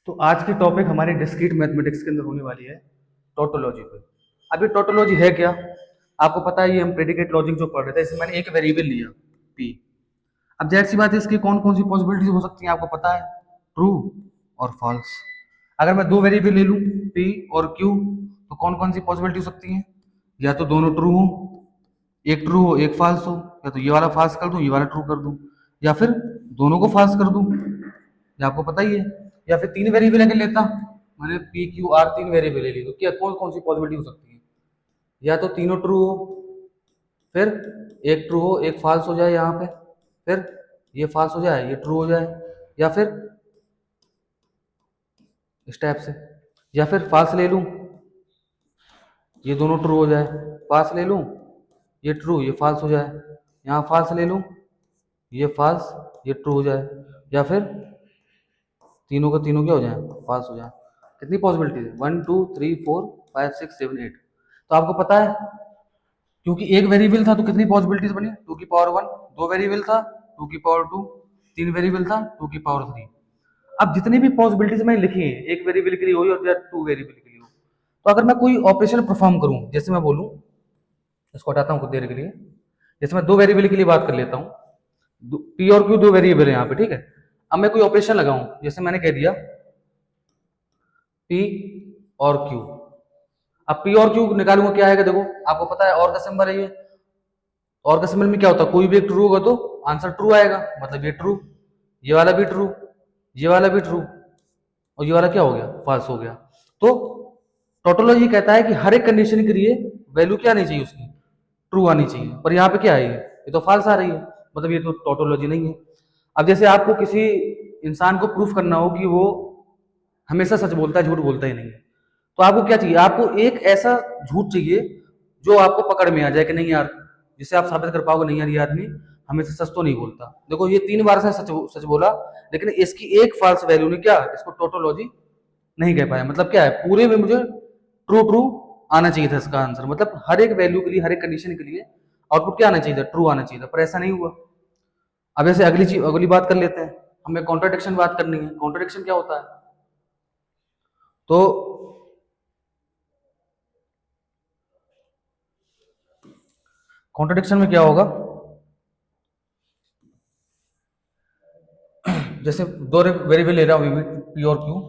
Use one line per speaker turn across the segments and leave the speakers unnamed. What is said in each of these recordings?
तो आज की टॉपिक हमारी डिस्क्रीट मैथमेटिक्स के अंदर होने वाली है टोटोलॉजी पे। अभी टोटोलॉजी है क्या? आपको पता है, ये हम प्रेडिकेट लॉजिक जो पढ़ रहे थे, इसमें मैंने एक वेरिएबल लिया पी। अब जाहिर सी बात है, इसकी कौन कौन सी पॉसिबिलिटीज हो सकती हैं आपको पता है, ट्रू और फॉल्स। अगर मैं दो वेरिएबल ले लूं पी और क्यू, तो कौन कौन सी पॉसिबिलिटी हो सकती हैं? या तो दोनों ट्रू हो, एक ट्रू हो एक फॉल्स हो, या तो ये वाला फॉल्स कर दूं ये वाला ट्रू कर दूं, या फिर दोनों को फॉल्स कर दूं, ये आपको पता ही है। या फिर तीन वेरिएबल अगर लेता, मैंने पी क्यू आर तीन वेरिएबल ले ली, तो क्या कौन कौन सी पॉसिबिलिटी हो सकती है? या तो तीनों ट्रू हो, फिर एक ट्रू हो एक फॉल्स हो जाए यहाँ पे, फिर ये फॉल्स हो जाए ये ट्रू हो जाए, या फिर इस टाइप से, या फिर फॉल्स ले लूं ये दोनों ट्रू हो जाए, फॉल्स ले लूं ये ट्रू ये फॉल्स हो जाए, यहाँ फॉल्स ले लूं ये फॉल्स ये ट्रू हो जाए, या फिर तीनों का तीनों क्या हो जाए फॉल्स हो जाए। कितनी पॉसिबिलिटीज है? 1 2 3 4 5 6 7 8। तो आपको पता है, क्योंकि एक वेरिएबल था तो कितनी पॉसिबिलिटीज बनी? 2 की पावर 1। दो वेरिएबल था 2 की पावर 2। तीन वेरिएबल था 2 की पावर 3। अब जितनी भी पॉसिबिलिटीज मैंने लिखी है, एक वेरिएबल के लिए हो या टू वेरिएबल के लिए हो, तो अगर मैं कोई ऑपरेशन परफॉर्म करूं, जैसे मैं बोलूं, इसको हटाता हूं कुछ देर के लिए, जैसे मैं दो वेरिएबल के लिए बात कर लेता हूं, पी और क्यू दो वेरिएबल है यहाँ पे, ठीक है। अब मैं कोई ऑपरेशन लगाऊं, जैसे मैंने कह दिया पी और क्यू। अब पी और क्यू निकालूंगा, क्या आएगा? देखो आपको पता है और का सिंबल है ये, और का सिंबल में क्या होता है, कोई भी एक ट्रू होगा तो आंसर ट्रू आएगा, मतलब ये ट्रू, ये वाला भी ट्रू, ये वाला भी ट्रू, और ये वाला क्या हो गया फॉल्स हो गया। तो टोटोलॉजी कहता है कि हर एक कंडीशन के लिए वैल्यू क्या आनी चाहिए उसकी, ट्रू आनी चाहिए, पर यहाँ पे क्या है, ये तो फॉल्स आ रही है, मतलब ये तो टोटोलॉजी नहीं है। अब जैसे आपको किसी इंसान को प्रूफ करना हो कि वो हमेशा सच बोलता है झूठ बोलता ही नहीं है, तो आपको क्या चाहिए? आपको एक ऐसा झूठ चाहिए जो आपको पकड़ में आ जाए कि नहीं यार, जिसे आप साबित कर पाओगे नहीं यार ये आदमी हमेशा सच तो नहीं बोलता। देखो ये 3 बार से सच सच बोला, लेकिन इसकी एक फॉल्स वैल्यू ने क्या इसको टोटोलॉजी नहीं कह पाया। मतलब क्या है, पूरे में मुझे ट्रू ट्रू आना चाहिए था इसका आंसर, मतलब हर एक वैल्यू के लिए हर एक कंडीशन के लिए आउटपुट क्या आना चाहिए था, ट्रू आना चाहिए था, पर ऐसा नहीं हुआ। अब ऐसे अगली बात कर लेते हैं, हमें कॉन्ट्राडिक्शन बात करनी है। कॉन्ट्राडिक्शन क्या होता है? तो कॉन्ट्रडिक्शन में क्या होगा, जैसे दो वेरिएबल ले रहा हूं पी और क्यू,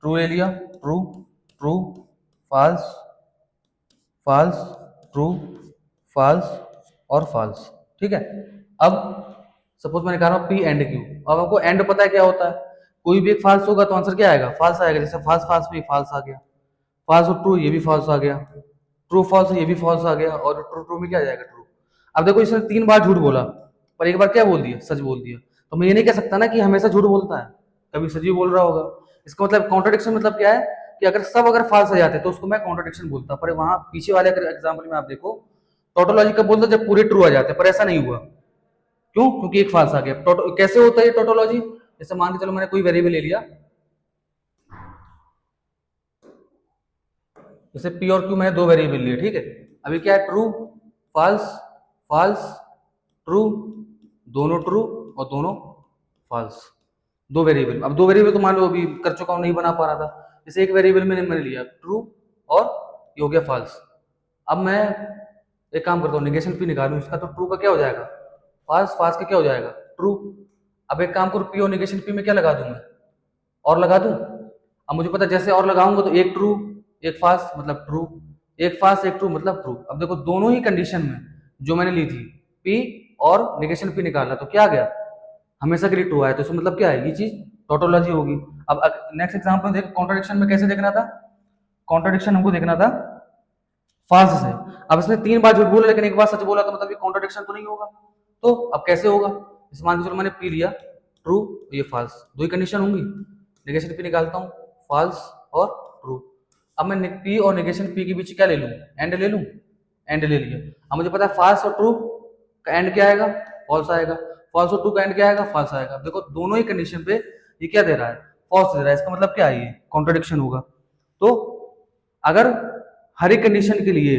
ट्रू ले लिया, true true false false true false और फॉल्स, ठीक है। अब सपोज मैंने कहा पी एंड क्यू, अब आपको एंड पता है क्या होता है, कोई भी एक फॉल्स होगा तो आंसर क्या आएगा, फॉल्स आएगा। जैसे फॉल्स फॉल्स में फॉल्स आ गया, फॉल्स और ट्रू ये भी फॉल्स आ गया, ट्रू फॉल्स ये भी फॉल्स आ गया, और ट्रू ट्रू में क्या आ जाएगा, ट्रू। अब देखो इसने 3 बार झूठ बोला, पर एक बार क्या बोल दिया, सच बोल दिया, तो मैं ये नहीं कह सकता ना कि हमेशा झूठ बोलता है, कभी सच भी बोल रहा होगा। इसका मतलब कॉन्ट्रडिक्शन मतलब क्या है कि अगर फॉल्स आ जाते तो उसको मैं कॉन्ट्रडिक्शन बोलता, पर वहां पीछे वाले अगर एग्जाम्पल में आप देखो, टोटोलॉजी कब बोलता जब पूरे ट्रू आ जाते, पर ऐसा नहीं हुआ। क्यों? क्योंकि एक फॉल्स आ गया। कैसे होता है टोटोलॉजी? जैसे मान के चलो मैंने कोई वेरिएबल ले लिया, जैसे पी और क्यू मैंने दो वेरिएबल लिए, ठीक है। अभी क्या है, ट्रू फॉल्स फॉल्स ट्रू, दोनों ट्रू और दोनों फॉल्स, दो वेरिएबल। अब दो वेरिएबल तो मान लो अभी कर चुका हूं, नहीं बना पा रहा था, जैसे एक वेरिएबल मैंने लिया ट्रू और ये हो गया फॉल्स। अब मैं एक काम करता हूँ, निगेशन पी निकालूं इसका, तो ट्रू का क्या हो जाएगा फॉल्स, फॉल्स का क्या हो जाएगा ट्रू। अब एक काम करूँ, पी और निगेशन पी में क्या लगा दूं मैं, और लगा दूं। अब मुझे पता जैसे और लगाऊंगा तो एक ट्रू एक फास्ट मतलब ट्रू, एक फास्ट एक ट्रू मतलब ट्रू। अब देखो दोनों ही कंडीशन में जो मैंने ली थी पी और निगेशन पी निकालना, तो क्या आ गया, हमेशा के लिए ट्रू आया, तो इसका मतलब क्या है, ये चीज टोटोलॉजी होगी। अब नेक्स्ट एग्जांपल देखो, कॉन्ट्रडिक्शन में कैसे देखना था, कॉन्ट्रडिक्शन हमको देखना था फॉल्स से। अब इसने 3 बार झूठ बोला लेकिन एक बार सच बोला, तो मतलब ये कॉन्ट्रडिक्शन तो नहीं होगा। तो अब कैसे होगा, इस मान के चलो मैंने पी लिया ट्रू, ये फॉल्स, दो ही कंडीशन होंगी, नेगेशन पी निकालता हूँ फॉल्स और ट्रू। अब मैं पी और नेगेशन पी के बीच क्या ले लूँ, एंड ले लूँ, एंड ले लिया। अब मुझे पता है फॉल्स और ट्रू का एंड क्या आएगा, फॉल्स आएगा, फॉल्स और ट्रू का एंड क्या आएगा, फॉल्स आएगा। देखो दोनों ही कंडीशन पे ये क्या दे रहा है, फॉल्स दे रहा है, इसका मतलब क्या है, ये कॉन्ट्रडिक्शन होगा। तो अगर हर एक कंडीशन के लिए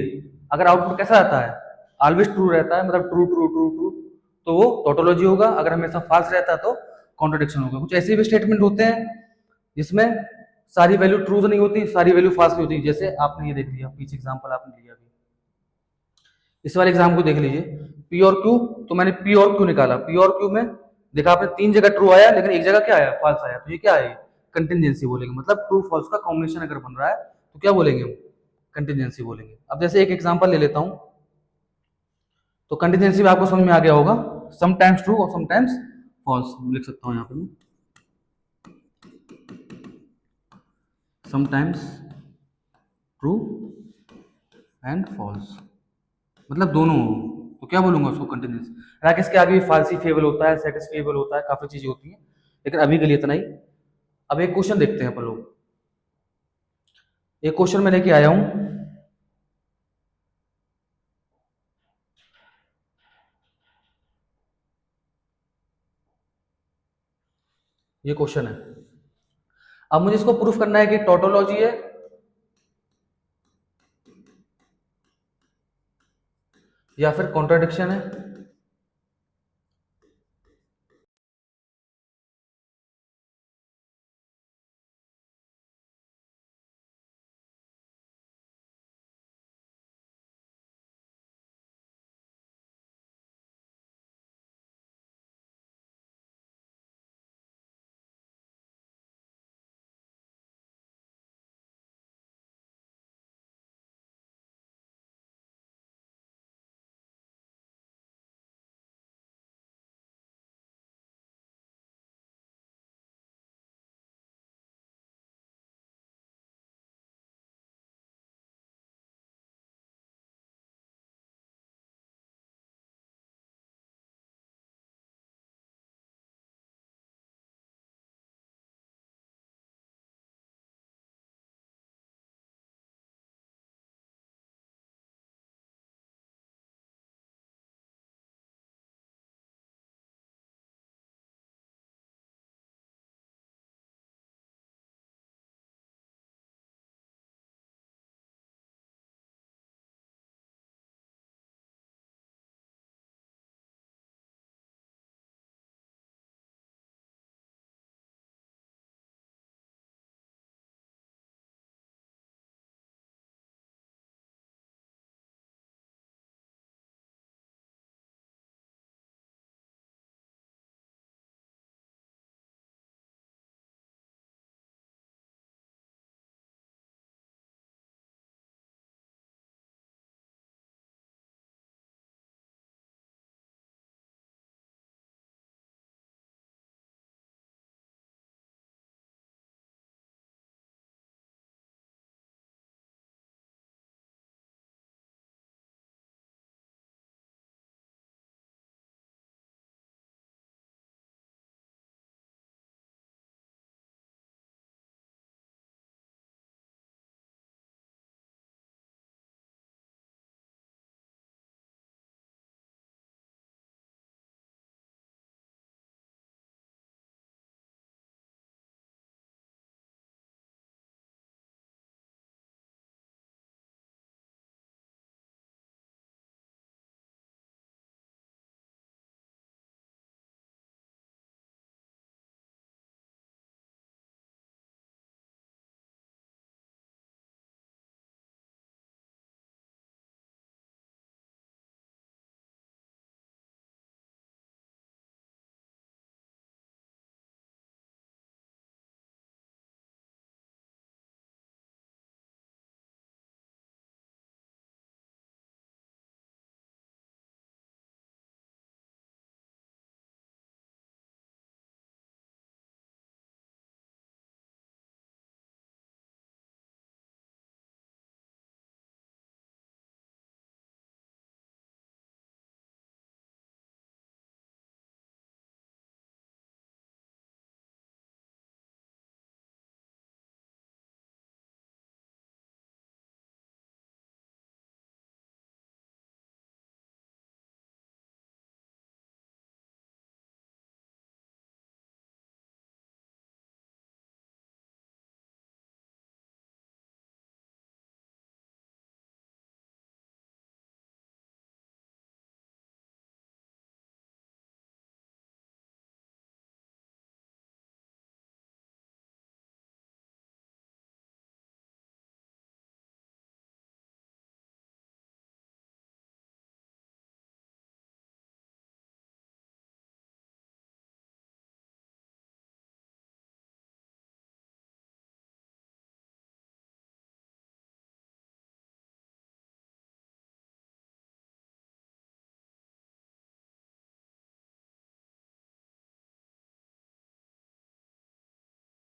अगर आउटपुट कैसा आता है, ऑलवेज ट्रू रहता है, मतलब ट्रू ट्रू ट्रू ट्रू, तो वो टोटोलॉजी होगा। अगर हमेशा फॉल्स रहता है तो कॉन्ट्रडिक्शन होगा। कुछ ऐसे भी स्टेटमेंट होते हैं जिसमें सारी वैल्यू ट्रू तो नहीं होती, सारी वैल्यू फाल्स नहीं होती। जैसे आपने ये देख लिया, पीछे एग्जांपल आपने लिया अभी, इस वाले एग्जाम को देख लीजिए, पी और क्यू। तो मैंने पी और क्यू निकाला, पी और क्यू में देखा आपने 3 जगह ट्रू आया, लेकिन एक जगह क्या आया, फॉल्स आया। तो ये क्या है, कंटिजेंसी बोलेंगे। मतलब ट्रू फॉल्स का कॉम्बिनेशन अगर बन रहा है तो क्या बोलेंगे हम, कंटिजेंसी बोलेंगे। अब जैसे एक एग्जांपल ले लेता हूं, तो कंटिजेंसी में आपको समझ में आ गया होगा, समटाइम्स ट्रू और समटाइम्स फॉल्स लिख सकता हूं यहाँ पे, समटाइम्स ट्रू एंड फॉल्स, मतलब दोनों हो। तो क्या बोलूंगा उसको, कंटिजेंसी। हालांकि इसके आगे भी फाल्सी फेबल होता है, सेटिस्फेबल होता है, काफी चीजें होती हैं, लेकिन अभी के लिए इतना ही। अब एक क्वेश्चन देखते हैं अपन लोग। एक क्वेश्चन मैं लेके आया हूं, ये क्वेश्चन है। अब मुझे इसको प्रूफ करना है कि टोटोलॉजी है या फिर कॉन्ट्राडिक्शन है,